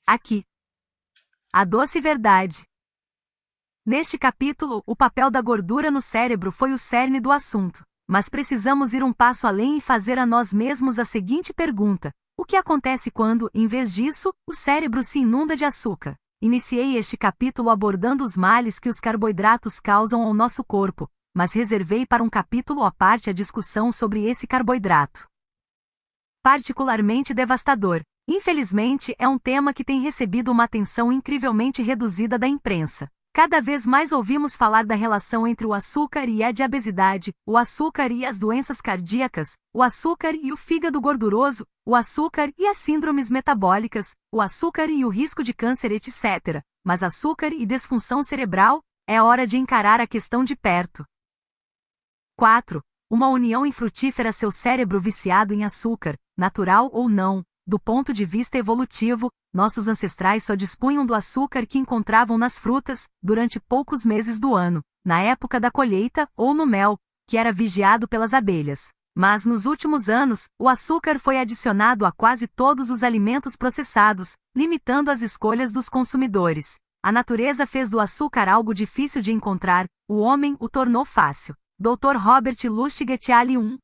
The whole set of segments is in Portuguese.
Aqui. A doce verdade. Neste capítulo, o papel da gordura no cérebro foi o cerne do assunto. Mas precisamos ir um passo além e fazer a nós mesmos a seguinte pergunta: o que acontece quando, em vez disso, o cérebro se inunda de açúcar? Iniciei este capítulo abordando os males que os carboidratos causam ao nosso corpo, mas reservei para um capítulo à parte a discussão sobre esse carboidrato particularmente devastador. Infelizmente, é um tema que tem recebido uma atenção incrivelmente reduzida da imprensa. Cada vez mais ouvimos falar da relação entre o açúcar e a diabetes, o açúcar e as doenças cardíacas, o açúcar e o fígado gorduroso, o açúcar e as síndromes metabólicas, o açúcar e o risco de câncer, etc. Mas açúcar e disfunção cerebral? É hora de encarar a questão de perto. 4. Uma união infrutífera. Seu cérebro viciado em açúcar, natural ou não. Do ponto de vista evolutivo, nossos ancestrais só dispunham do açúcar que encontravam nas frutas, durante poucos meses do ano, na época da colheita, ou no mel, que era vigiado pelas abelhas. Mas nos últimos anos, o açúcar foi adicionado a quase todos os alimentos processados, limitando as escolhas dos consumidores. A natureza fez do açúcar algo difícil de encontrar, o homem o tornou fácil. Dr. Robert Lustig et al. 1.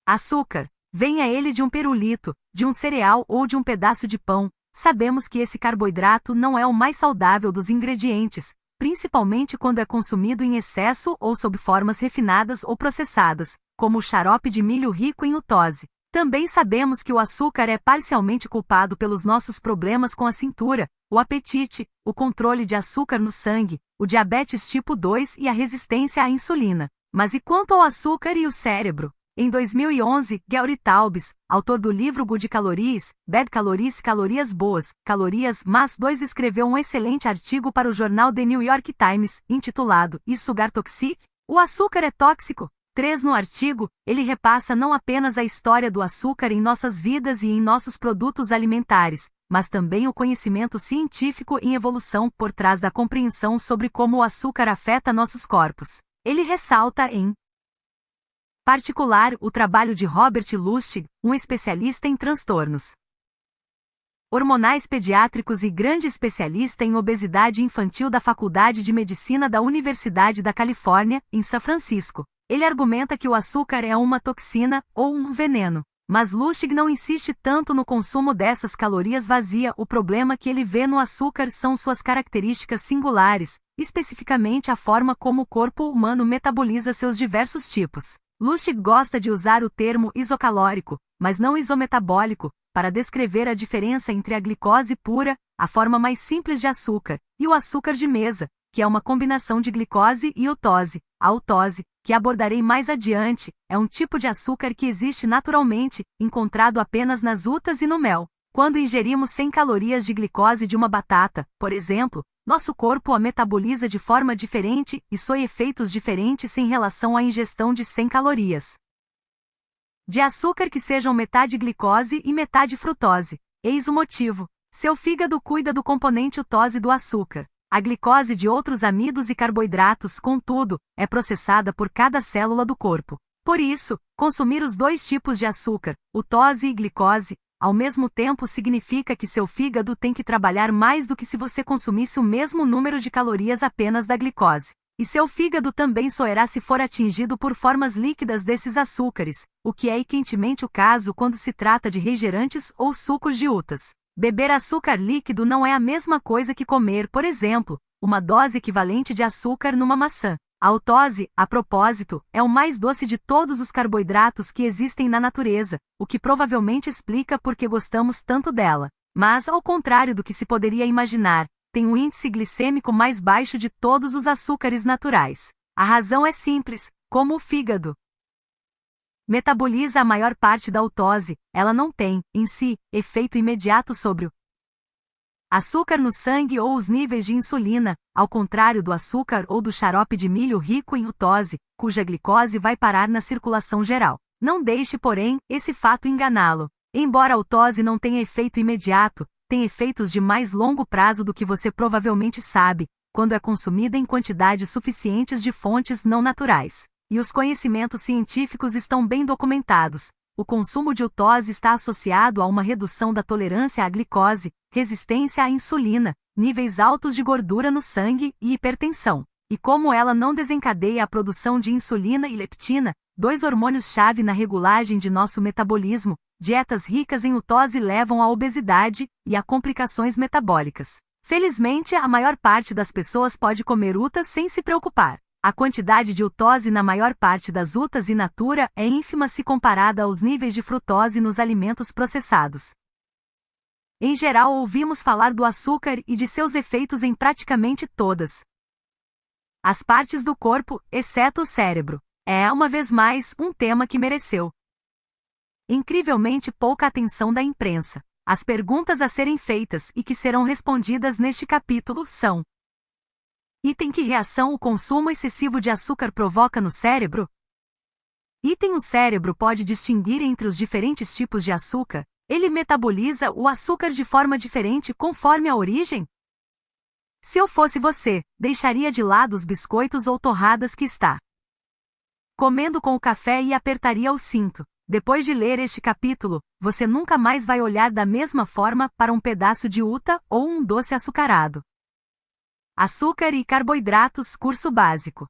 Açúcar. Venha ele de um pirulito, de um cereal ou de um pedaço de pão, sabemos que esse carboidrato não é o mais saudável dos ingredientes, principalmente quando é consumido em excesso ou sob formas refinadas ou processadas, como o xarope de milho rico em lutose. Também sabemos que o açúcar é parcialmente culpado pelos nossos problemas com a cintura, o apetite, o controle de açúcar no sangue, o diabetes tipo 2 e a resistência à insulina. Mas e quanto ao açúcar e o cérebro? Em 2011, Gary Taubes, autor do livro Good Calories, Bad Calories, Calorias Boas, Calorias Más 2, escreveu um excelente artigo para o jornal The New York Times, intitulado Is Sugar Toxic? O açúcar é tóxico? 3. No artigo, ele repassa não apenas a história do açúcar em nossas vidas e em nossos produtos alimentares, mas também o conhecimento científico em evolução por trás da compreensão sobre como o açúcar afeta nossos corpos. Ele ressalta em particular, o trabalho de Robert Lustig, um especialista em transtornos hormonais pediátricos e grande especialista em obesidade infantil da Faculdade de Medicina da Universidade da Califórnia, em São Francisco. Ele argumenta que o açúcar é uma toxina, ou um veneno. Mas Lustig não insiste tanto no consumo dessas calorias vazias. O problema que ele vê no açúcar são suas características singulares, especificamente a forma como o corpo humano metaboliza seus diversos tipos. Lustig gosta de usar o termo isocalórico, mas não isometabólico, para descrever a diferença entre a glicose pura, a forma mais simples de açúcar, e o açúcar de mesa, que é uma combinação de glicose e lutose. A lutose, que abordarei mais adiante, é um tipo de açúcar que existe naturalmente, encontrado apenas nas utas e no mel. Quando ingerimos 100 calorias de glicose de uma batata, por exemplo, nosso corpo a metaboliza de forma diferente e sob efeitos diferentes em relação à ingestão de 100 calorias de açúcar que sejam metade glicose e metade frutose. Eis o motivo. Seu fígado cuida do componente lutose do açúcar. A glicose de outros amidos e carboidratos, contudo, é processada por cada célula do corpo. Por isso, consumir os dois tipos de açúcar, lutose e glicose, ao mesmo tempo significa que seu fígado tem que trabalhar mais do que se você consumisse o mesmo número de calorias apenas da glicose. E seu fígado também soerá se for atingido por formas líquidas desses açúcares, o que é quentemente o caso quando se trata de refrigerantes ou sucos de utas. Beber açúcar líquido não é a mesma coisa que comer, por exemplo, uma dose equivalente de açúcar numa maçã. A lutose, a propósito, é o mais doce de todos os carboidratos que existem na natureza, o que provavelmente explica por que gostamos tanto dela. Mas, ao contrário do que se poderia imaginar, tem um índice glicêmico mais baixo de todos os açúcares naturais. A razão é simples, como o fígado metaboliza a maior parte da lutose, ela não tem, em si, efeito imediato sobre o açúcar no sangue ou os níveis de insulina, ao contrário do açúcar ou do xarope de milho rico em lutose, cuja glicose vai parar na circulação geral. Não deixe, porém, esse fato enganá-lo. Embora a lutose não tenha efeito imediato, tem efeitos de mais longo prazo do que você provavelmente sabe, quando é consumida em quantidades suficientes de fontes não naturais. E os conhecimentos científicos estão bem documentados. o consumo de utose está associado a uma redução da tolerância à glicose, resistência à insulina, níveis altos de gordura no sangue e hipertensão. E como ela não desencadeia a produção de insulina e leptina, dois hormônios-chave na regulagem de nosso metabolismo, dietas ricas em utose levam à obesidade e a complicações metabólicas. Felizmente, a maior parte das pessoas pode comer utas sem se preocupar. A quantidade de utose na maior parte das utas in natura é ínfima se comparada aos níveis de frutose nos alimentos processados. Em geral, ouvimos falar do açúcar e de seus efeitos em praticamente todas as partes do corpo, exceto o cérebro. É, uma vez mais, um tema que mereceu incrivelmente pouca atenção da imprensa. As perguntas a serem feitas e que serão respondidas neste capítulo são: item: que reação o consumo excessivo de açúcar provoca no cérebro? Item: o cérebro pode distinguir entre os diferentes tipos de açúcar? Ele metaboliza o açúcar de forma diferente conforme a origem? Se eu fosse você, deixaria de lado os biscoitos ou torradas que está comendo com o café e apertaria o cinto. Depois de ler este capítulo, você nunca mais vai olhar da mesma forma para um pedaço de uta ou um doce açucarado. Açúcar e carboidratos, curso básico.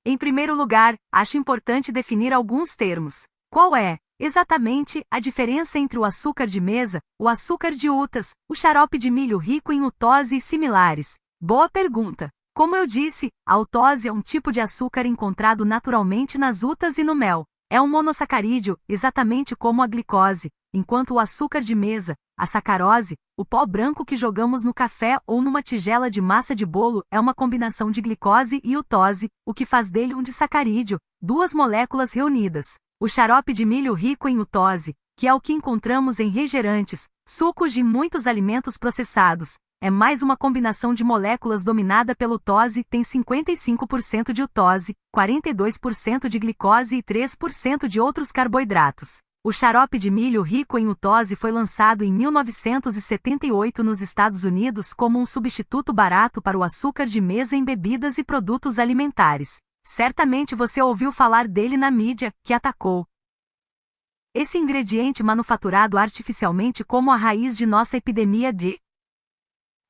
Em primeiro lugar, acho importante definir alguns termos. Qual é, exatamente, a diferença entre o açúcar de mesa, o açúcar de utas, o xarope de milho rico em utose e similares? Boa pergunta. Como eu disse, a utose é um tipo de açúcar encontrado naturalmente nas utas e no mel. É um monossacarídeo, exatamente como a glicose, enquanto o açúcar de mesa, a sacarose, o pó branco que jogamos no café ou numa tigela de massa de bolo é uma combinação de glicose e utose, o que faz dele um disacarídeo, duas moléculas reunidas. O xarope de milho rico em utose, que é o que encontramos em refrigerantes, sucos de muitos alimentos processados, é mais uma combinação de moléculas dominada pela utose, tem 55% de utose, 42% de glicose e 3% de outros carboidratos. O xarope de milho rico em utose foi lançado em 1978 nos Estados Unidos como um substituto barato para o açúcar de mesa em bebidas e produtos alimentares. Certamente você ouviu falar dele na mídia, que atacou esse ingrediente manufaturado artificialmente como a raiz de nossa epidemia de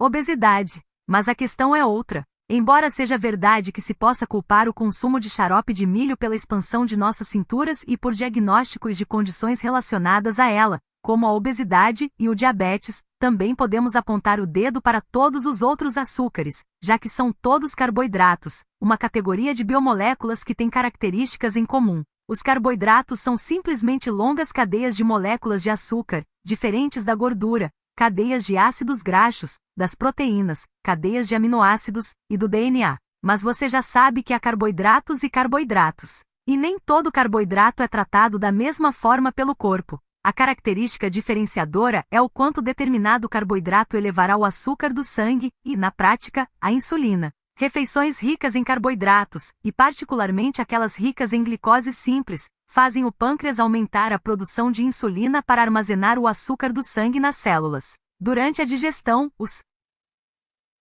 obesidade. Mas a questão é outra. Embora seja verdade que se possa culpar o consumo de xarope de milho pela expansão de nossas cinturas e por diagnósticos de condições relacionadas a ela, como a obesidade e o diabetes, também podemos apontar o dedo para todos os outros açúcares, já que são todos carboidratos, uma categoria de biomoléculas que tem características em comum. Os carboidratos são simplesmente longas cadeias de moléculas de açúcar, diferentes da gordura, cadeias de ácidos graxos, das proteínas, cadeias de aminoácidos, e do DNA. Mas você já sabe que há carboidratos e carboidratos. E nem todo carboidrato é tratado da mesma forma pelo corpo. A característica diferenciadora é o quanto determinado carboidrato elevará o açúcar do sangue e, na prática, a insulina. Refeições ricas em carboidratos, e particularmente aquelas ricas em glicose simples, fazem o pâncreas aumentar a produção de insulina para armazenar o açúcar do sangue nas células. Durante a digestão, os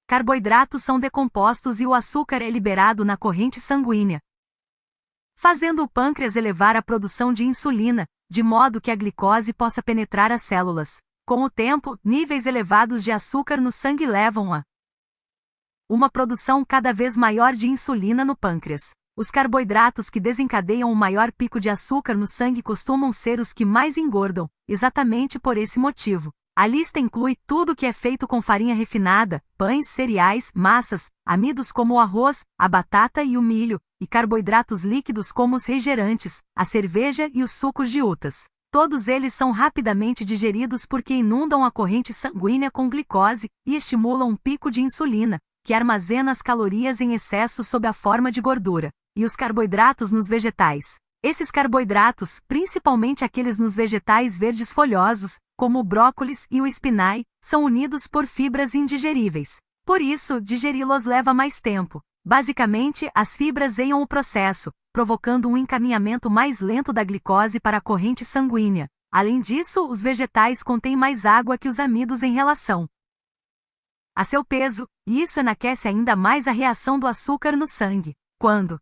carboidratos são decompostos e o açúcar é liberado na corrente sanguínea, fazendo o pâncreas elevar a produção de insulina, de modo que a glicose possa penetrar as células. Com o tempo, níveis elevados de açúcar no sangue levam a uma produção cada vez maior de insulina no pâncreas. Os carboidratos que desencadeiam o maior pico de açúcar no sangue costumam ser os que mais engordam, exatamente por esse motivo. A lista inclui tudo que é feito com farinha refinada, pães, cereais, massas, amidos como o arroz, a batata e o milho, e carboidratos líquidos como os refrigerantes, a cerveja e os sucos de utas. Todos eles são rapidamente digeridos porque inundam a corrente sanguínea com glicose e estimulam um pico de insulina, que armazena as calorias em excesso sob a forma de gordura. E os carboidratos nos vegetais. Esses carboidratos, principalmente aqueles nos vegetais verdes folhosos, como o brócolis e o espinai, são unidos por fibras indigeríveis. Por isso, digeri-los leva mais tempo. Basicamente, as fibras zeiam o processo, provocando um encaminhamento mais lento da glicose para a corrente sanguínea. Além disso, os vegetais contêm mais água que os amidos em relação a seu peso, e isso enaquece ainda mais a reação do açúcar no sangue. Quando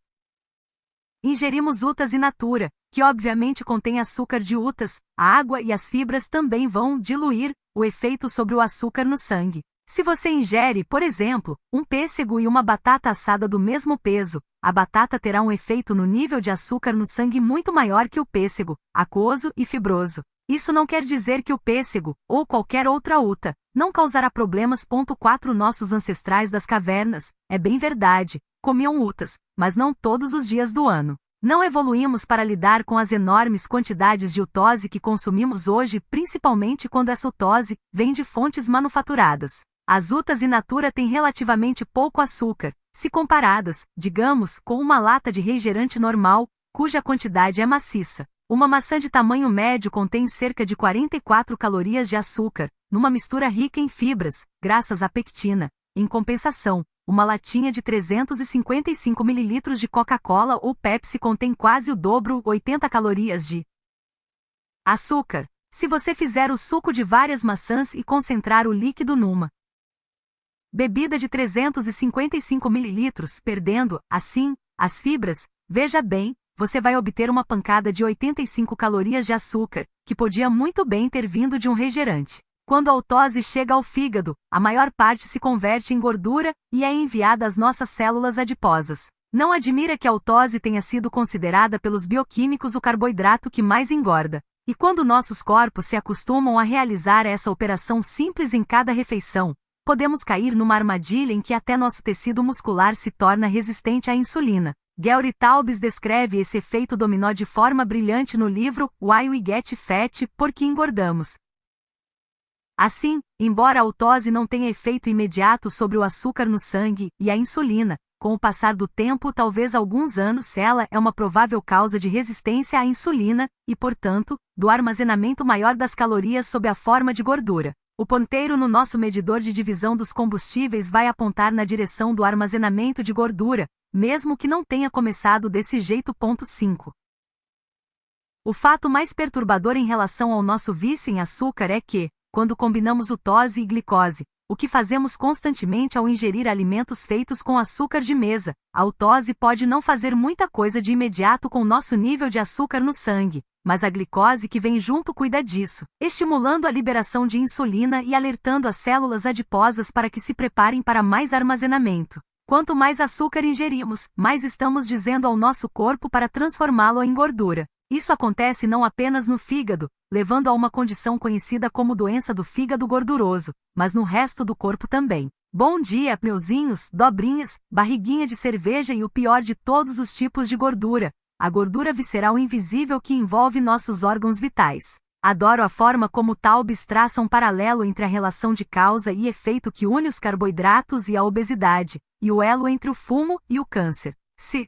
ingerimos utas in natura, que obviamente contém açúcar de uvas, a água e as fibras também vão diluir o efeito sobre o açúcar no sangue. Se você ingere, por exemplo, um pêssego e uma batata assada do mesmo peso, a batata terá um efeito no nível de açúcar no sangue muito maior que o pêssego, aquoso e fibroso. Isso não quer dizer que o pêssego, ou qualquer outra uva, não causará problemas. 4 Nossos ancestrais das cavernas, é bem verdade, comiam uvas, mas não todos os dias do ano. Não evoluímos para lidar com as enormes quantidades de lutose que consumimos hoje, principalmente quando essa lutose vem de fontes manufaturadas. As uvas in natura têm relativamente pouco açúcar, se comparadas, digamos, com uma lata de refrigerante normal, cuja quantidade é maciça. Uma maçã de tamanho médio contém cerca de 44 calorias de açúcar, numa mistura rica em fibras, graças à pectina. Em compensação, uma latinha de 355 ml de Coca-Cola ou Pepsi contém quase o dobro, 80 calorias de açúcar. Se você fizer o suco de várias maçãs e concentrar o líquido numa bebida de 355 ml, perdendo, assim, as fibras, veja bem, você vai obter uma pancada de 85 calorias de açúcar, que podia muito bem ter vindo de um refrigerante. Quando a lutose chega ao fígado, a maior parte se converte em gordura e é enviada às nossas células adiposas. Não admira que a lutose tenha sido considerada pelos bioquímicos o carboidrato que mais engorda. E quando nossos corpos se acostumam a realizar essa operação simples em cada refeição, podemos cair numa armadilha em que até nosso tecido muscular se torna resistente à insulina. Gary Taubes descreve esse efeito dominó de forma brilhante no livro Why We Get Fat, Por que Engordamos. Assim, embora a lutose não tenha efeito imediato sobre o açúcar no sangue e a insulina, com o passar do tempo, talvez alguns anos, ela é uma provável causa de resistência à insulina e, portanto, do armazenamento maior das calorias sob a forma de gordura. O ponteiro no nosso medidor de divisão dos combustíveis vai apontar na direção do armazenamento de gordura, mesmo que não tenha começado desse jeito. 5. O fato mais perturbador em relação ao nosso vício em açúcar é que, quando combinamos lutose e glicose, o que fazemos constantemente ao ingerir alimentos feitos com açúcar de mesa, a lutose pode não fazer muita coisa de imediato com nosso nível de açúcar no sangue, mas a glicose que vem junto cuida disso, estimulando a liberação de insulina e alertando as células adiposas para que se preparem para mais armazenamento. Quanto mais açúcar ingerimos, mais estamos dizendo ao nosso corpo para transformá-lo em gordura. Isso acontece não apenas no fígado, levando a uma condição conhecida como doença do fígado gorduroso, mas no resto do corpo também. Bom dia, meuzinhos, dobrinhas, barriguinha de cerveja e o pior de todos os tipos de gordura, a gordura visceral invisível que envolve nossos órgãos vitais. Adoro a forma como Taubes traça um paralelo entre a relação de causa e efeito que une os carboidratos e a obesidade, e o elo entre o fumo e o câncer. Se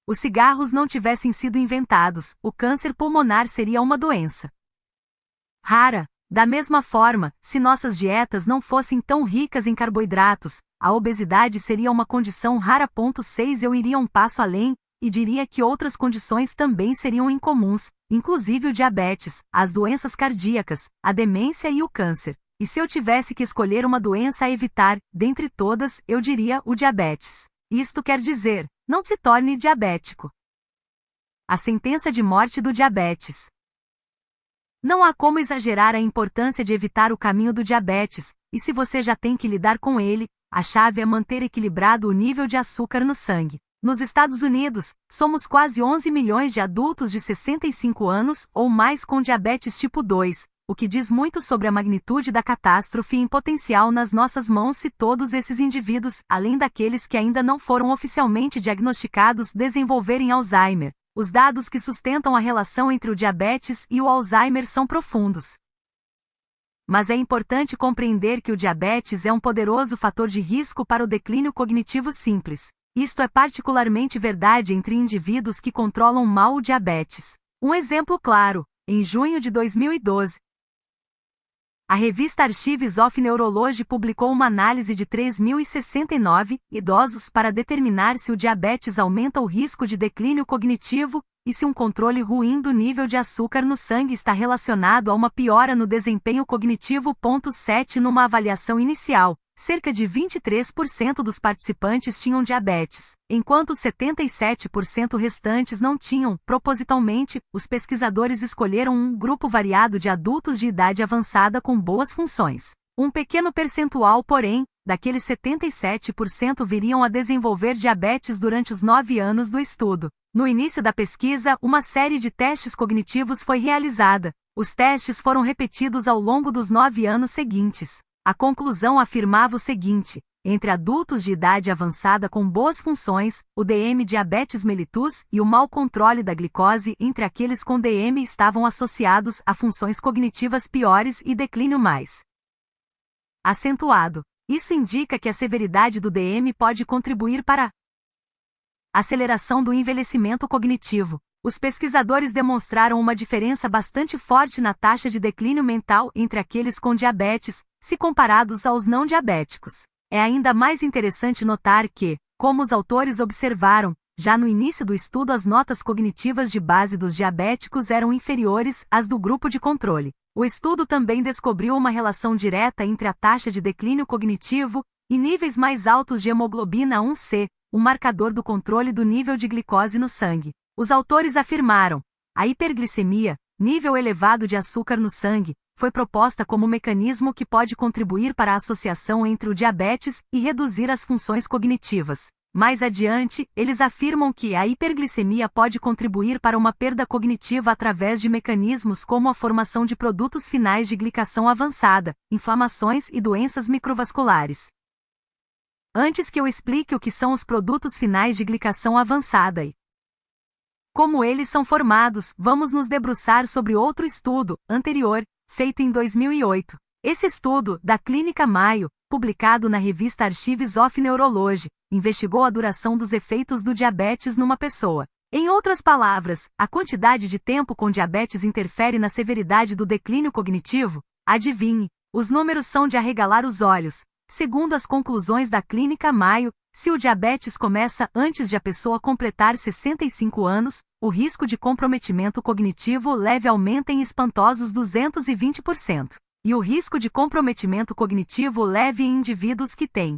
os cigarros não tivessem sido inventados, o câncer pulmonar seria uma doença rara. Da mesma forma, se nossas dietas não fossem tão ricas em carboidratos, a obesidade seria uma condição rara. 6 Eu iria um passo além, e diria que outras condições também seriam incomuns, inclusive o diabetes, as doenças cardíacas, a demência e o câncer. E se eu tivesse que escolher uma doença a evitar, dentre todas, eu diria o diabetes. Isto quer dizer, não se torne diabético. A sentença de morte do diabetes. Não há como exagerar a importância de evitar o caminho do diabetes, e se você já tem que lidar com ele, a chave é manter equilibrado o nível de açúcar no sangue. Nos Estados Unidos, somos quase 11 milhões de adultos de 65 anos ou mais com diabetes tipo 2, o que diz muito sobre a magnitude da catástrofe em potencial nas nossas mãos se todos esses indivíduos, além daqueles que ainda não foram oficialmente diagnosticados, desenvolverem Alzheimer. Os dados que sustentam a relação entre o diabetes e o Alzheimer são profundos. Mas é importante compreender que o diabetes é um poderoso fator de risco para o declínio cognitivo simples. Isto é particularmente verdade entre indivíduos que controlam mal o diabetes. Um exemplo claro, em junho de 2012, a revista Archives of Neurology publicou uma análise de 3.069 idosos para determinar se o diabetes aumenta o risco de declínio cognitivo e se um controle ruim do nível de açúcar no sangue está relacionado a uma piora no desempenho cognitivo. 7 Numa avaliação inicial, cerca de 23% dos participantes tinham diabetes, enquanto os 77% restantes não tinham. Propositalmente, os pesquisadores escolheram um grupo variado de adultos de idade avançada com boas funções. Um pequeno percentual, porém, daqueles 77% viriam a desenvolver diabetes durante os 9 anos do estudo. No início da pesquisa, uma série de testes cognitivos foi realizada. Os testes foram repetidos ao longo dos 9 anos seguintes. A conclusão afirmava o seguinte: entre adultos de idade avançada com boas funções, o DM diabetes mellitus e o mau controle da glicose entre aqueles com DM estavam associados a funções cognitivas piores e declínio mais acentuado. Isso indica que a severidade do DM pode contribuir para a aceleração do envelhecimento cognitivo. Os pesquisadores demonstraram uma diferença bastante forte na taxa de declínio mental entre aqueles com diabetes, se comparados aos não diabéticos. É ainda mais interessante notar que, como os autores observaram, já no início do estudo as notas cognitivas de base dos diabéticos eram inferiores às do grupo de controle. O estudo também descobriu uma relação direta entre a taxa de declínio cognitivo e níveis mais altos de hemoglobina A1C, um marcador do controle do nível de glicose no sangue. Os autores afirmaram: a hiperglicemia, nível elevado de açúcar no sangue, foi proposta como mecanismo que pode contribuir para a associação entre o diabetes e reduzir as funções cognitivas. Mais adiante, eles afirmam que a hiperglicemia pode contribuir para uma perda cognitiva através de mecanismos como a formação de produtos finais de glicação avançada, inflamações e doenças microvasculares. Antes que eu explique o que são os produtos finais de glicação avançada e como eles são formados, vamos nos debruçar sobre outro estudo, anterior, feito em 2008. Esse estudo, da Clínica Mayo, publicado na revista Archives of Neurology, investigou a duração dos efeitos do diabetes numa pessoa. Em outras palavras, a quantidade de tempo com diabetes interfere na severidade do declínio cognitivo? Adivinhe, os números são de arregalar os olhos. Segundo as conclusões da Clínica Mayo, se o diabetes começa antes de a pessoa completar 65 anos, o risco de comprometimento cognitivo leve aumenta em espantosos 220%. E o risco de comprometimento cognitivo leve em indivíduos que têm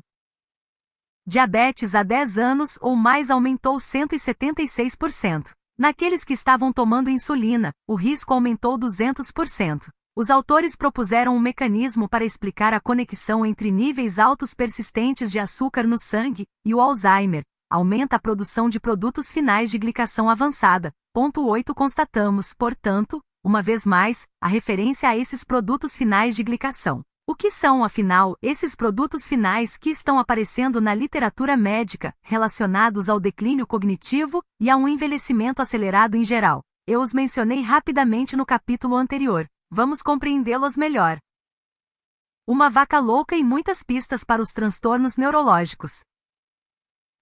diabetes há 10 anos ou mais aumentou 176%. Naqueles que estavam tomando insulina, o risco aumentou 200%. Os autores propuseram um mecanismo para explicar a conexão entre níveis altos persistentes de açúcar no sangue e o Alzheimer. Aumenta a produção de produtos finais de glicação avançada. Ponto 8. Constatamos, portanto, uma vez mais, a referência a esses produtos finais de glicação. O que são, afinal, esses produtos finais que estão aparecendo na literatura médica, relacionados ao declínio cognitivo e a um envelhecimento acelerado em geral? Eu os mencionei rapidamente no capítulo anterior. Vamos compreendê-los melhor. Uma vaca louca e muitas pistas para os transtornos neurológicos.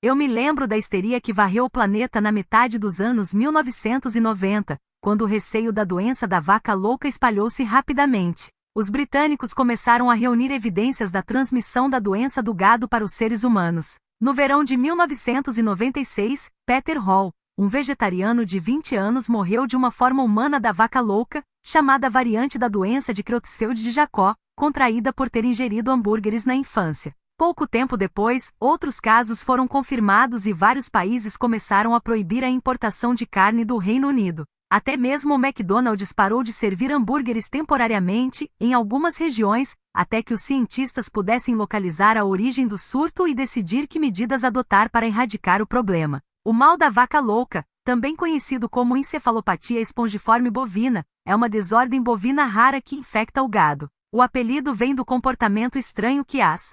Eu me lembro da histeria que varreu o planeta na metade dos anos 1990, quando o receio da doença da vaca louca espalhou-se rapidamente. Os britânicos começaram a reunir evidências da transmissão da doença do gado para os seres humanos. No verão de 1996, Peter Hall, um vegetariano de 20 anos, morreu de uma forma humana da vaca louca, chamada variante da doença de Creutzfeldt de Jacob, contraída por ter ingerido hambúrgueres na infância. Pouco tempo depois, outros casos foram confirmados e vários países começaram a proibir a importação de carne do Reino Unido. Até mesmo o McDonald's parou de servir hambúrgueres temporariamente, em algumas regiões, até que os cientistas pudessem localizar a origem do surto e decidir que medidas adotar para erradicar o problema. O mal da vaca louca, também conhecido como encefalopatia espongiforme bovina, é uma desordem bovina rara que infecta o gado. O apelido vem do comportamento estranho que as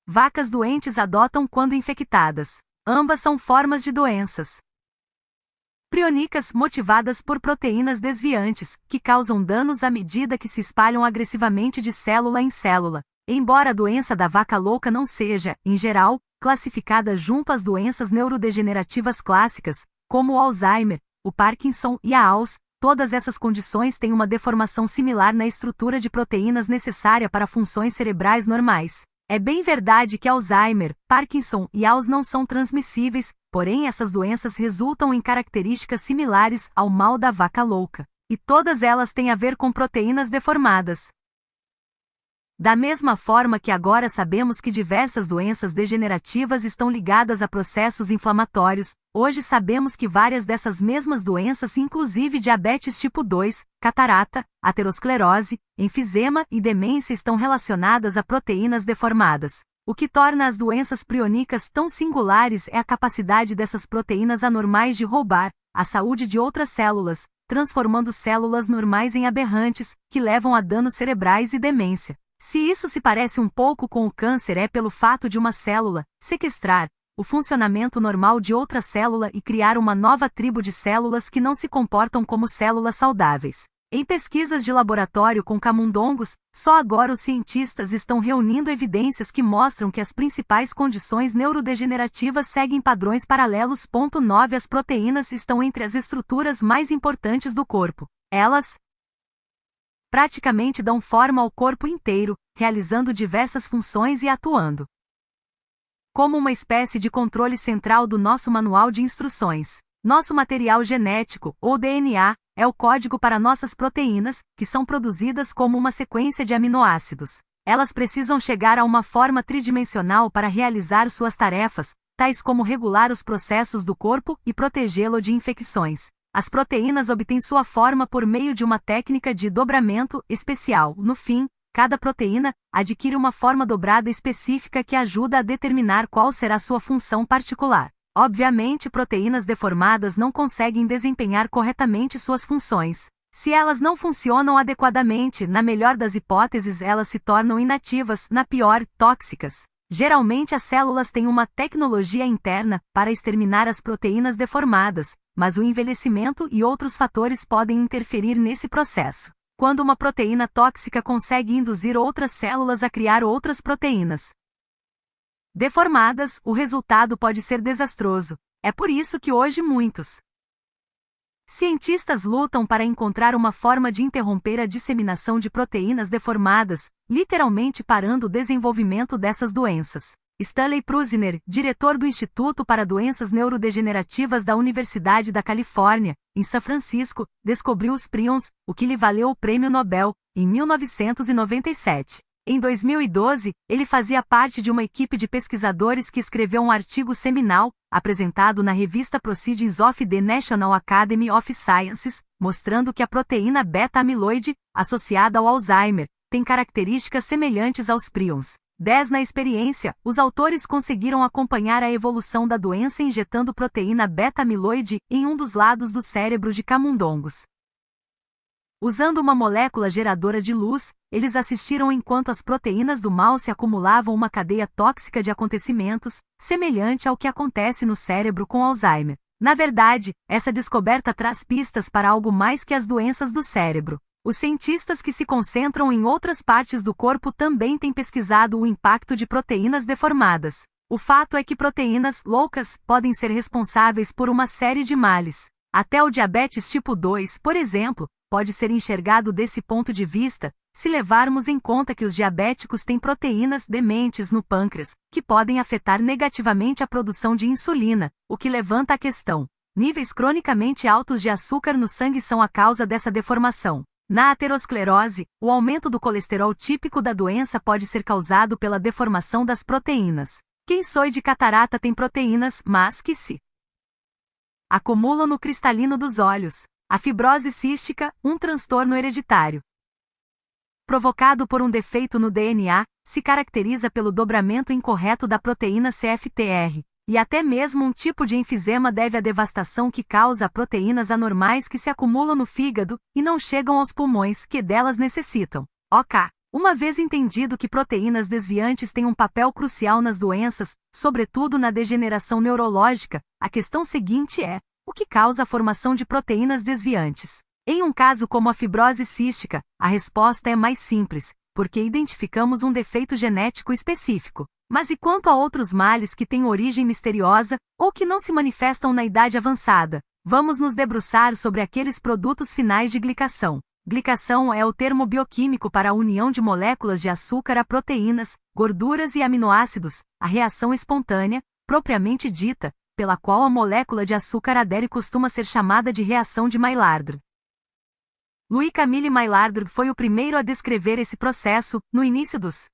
vacas doentes adotam quando infectadas. Ambas são formas de doenças prionicas motivadas por proteínas desviantes, que causam danos à medida que se espalham agressivamente de célula em célula. Embora a doença da vaca louca não seja, em geral, classificada junto às doenças neurodegenerativas clássicas, como o Alzheimer, o Parkinson e a Alz, todas essas condições têm uma deformação similar na estrutura de proteínas necessária para funções cerebrais normais. É bem verdade que Alzheimer, Parkinson e Alz não são transmissíveis, porém essas doenças resultam em características similares ao mal da vaca louca. E todas elas têm a ver com proteínas deformadas. Da mesma forma que agora sabemos que diversas doenças degenerativas estão ligadas a processos inflamatórios, hoje sabemos que várias dessas mesmas doenças, inclusive diabetes tipo 2, catarata, aterosclerose, enfisema e demência, estão relacionadas a proteínas deformadas. O que torna as doenças prionicas tão singulares é a capacidade dessas proteínas anormais de roubar a saúde de outras células, transformando células normais em aberrantes, que levam a danos cerebrais e demência. Se isso se parece um pouco com o câncer, é pelo fato de uma célula sequestrar o funcionamento normal de outra célula e criar uma nova tribo de células que não se comportam como células saudáveis. Em pesquisas de laboratório com camundongos, só agora os cientistas estão reunindo evidências que mostram que as principais condições neurodegenerativas seguem padrões paralelos. 9 As proteínas estão entre as estruturas mais importantes do corpo. Elas praticamente dão forma ao corpo inteiro, realizando diversas funções e atuando como uma espécie de controle central do nosso manual de instruções. Nosso material genético, ou DNA, é o código para nossas proteínas, que são produzidas como uma sequência de aminoácidos. Elas precisam chegar a uma forma tridimensional para realizar suas tarefas, tais como regular os processos do corpo e protegê-lo de infecções. As proteínas obtêm sua forma por meio de uma técnica de dobramento especial. No fim, cada proteína adquire uma forma dobrada específica que ajuda a determinar qual será sua função particular. Obviamente, proteínas deformadas não conseguem desempenhar corretamente suas funções. Se elas não funcionam adequadamente, na melhor das hipóteses, elas se tornam inativas, na pior, tóxicas. Geralmente as células têm uma tecnologia interna para exterminar as proteínas deformadas, mas o envelhecimento e outros fatores podem interferir nesse processo. Quando uma proteína tóxica consegue induzir outras células a criar outras proteínas deformadas, o resultado pode ser desastroso. É por isso que hoje muitos cientistas lutam para encontrar uma forma de interromper a disseminação de proteínas deformadas, literalmente parando o desenvolvimento dessas doenças. Stanley Prusiner, diretor do Instituto para Doenças Neurodegenerativas da Universidade da Califórnia, em São Francisco, descobriu os prions, o que lhe valeu o Prêmio Nobel, em 1997. Em 2012, ele fazia parte de uma equipe de pesquisadores que escreveu um artigo seminal, apresentado na revista Proceedings of the National Academy of Sciences, mostrando que a proteína beta-amiloide, associada ao Alzheimer, tem características semelhantes aos prions. 10 Na experiência, os autores conseguiram acompanhar a evolução da doença injetando proteína beta-amiloide em um dos lados do cérebro de camundongos. Usando uma molécula geradora de luz, eles assistiram enquanto as proteínas do mal se acumulavam uma cadeia tóxica de acontecimentos, semelhante ao que acontece no cérebro com Alzheimer. Na verdade, essa descoberta traz pistas para algo mais que as doenças do cérebro. Os cientistas que se concentram em outras partes do corpo também têm pesquisado o impacto de proteínas deformadas. O fato é que proteínas loucas podem ser responsáveis por uma série de males. Até o diabetes tipo 2, por exemplo, pode ser enxergado desse ponto de vista, se levarmos em conta que os diabéticos têm proteínas dementes no pâncreas, que podem afetar negativamente a produção de insulina, o que levanta a questão: níveis cronicamente altos de açúcar no sangue são a causa dessa deformação. Na aterosclerose, o aumento do colesterol típico da doença pode ser causado pela deformação das proteínas. Quem sofre de catarata tem proteínas, mas que se acumulam no cristalino dos olhos. A fibrose cística, um transtorno hereditário provocado por um defeito no DNA, se caracteriza pelo dobramento incorreto da proteína CFTR, e até mesmo um tipo de enfisema deve à devastação que causa a proteínas anormais que se acumulam no fígado e não chegam aos pulmões que delas necessitam. Ok. Uma vez entendido que proteínas desviantes têm um papel crucial nas doenças, sobretudo na degeneração neurológica, a questão seguinte é: o que causa a formação de proteínas desviantes? Em um caso como a fibrose cística, a resposta é mais simples, porque identificamos um defeito genético específico. Mas e quanto a outros males que têm origem misteriosa, ou que não se manifestam na idade avançada? Vamos nos debruçar sobre aqueles produtos finais de glicação. Glicação é o termo bioquímico para a união de moléculas de açúcar a proteínas, gorduras e aminoácidos, a reação espontânea, propriamente dita, pela qual a molécula de açúcar adere costuma ser chamada de reação de Maillard. Louis-Camille Maillard foi o primeiro a descrever esse processo, no início dos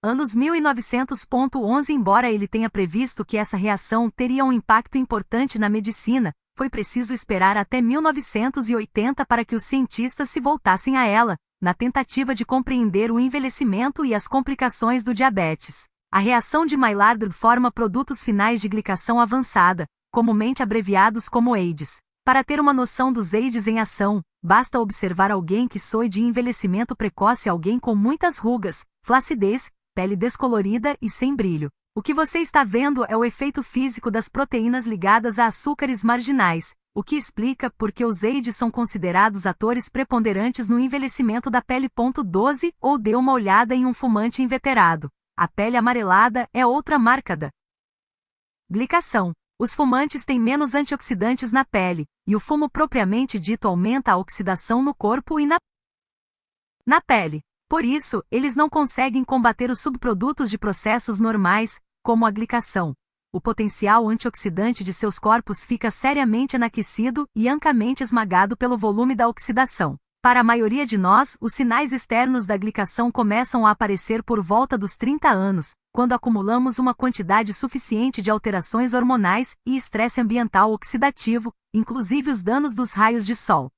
anos 1911. Embora ele tenha previsto que essa reação teria um impacto importante na medicina, foi preciso esperar até 1980 para que os cientistas se voltassem a ela, na tentativa de compreender o envelhecimento e as complicações do diabetes. A reação de Maillard forma produtos finais de glicação avançada, comumente abreviados como AIDS. Para ter uma noção dos AIDS em ação, basta observar alguém que soe de envelhecimento precoce, alguém com muitas rugas, flacidez, pele descolorida e sem brilho. O que você está vendo é o efeito físico das proteínas ligadas a açúcares marginais, o que explica por que os AIDS são considerados atores preponderantes no envelhecimento da pele. 12 Ou dê uma olhada em um fumante inveterado. A pele amarelada é outra marca da glicação. Os fumantes têm menos antioxidantes na pele, e o fumo propriamente dito aumenta a oxidação no corpo e na pele. Por isso, eles não conseguem combater os subprodutos de processos normais, como a glicação. O potencial antioxidante de seus corpos fica seriamente anaquecido e ancamente esmagado pelo volume da oxidação. Para a maioria de nós, os sinais externos da glicação começam a aparecer por volta dos 30 anos, quando acumulamos uma quantidade suficiente de alterações hormonais e estresse ambiental oxidativo, inclusive os danos dos raios de sol.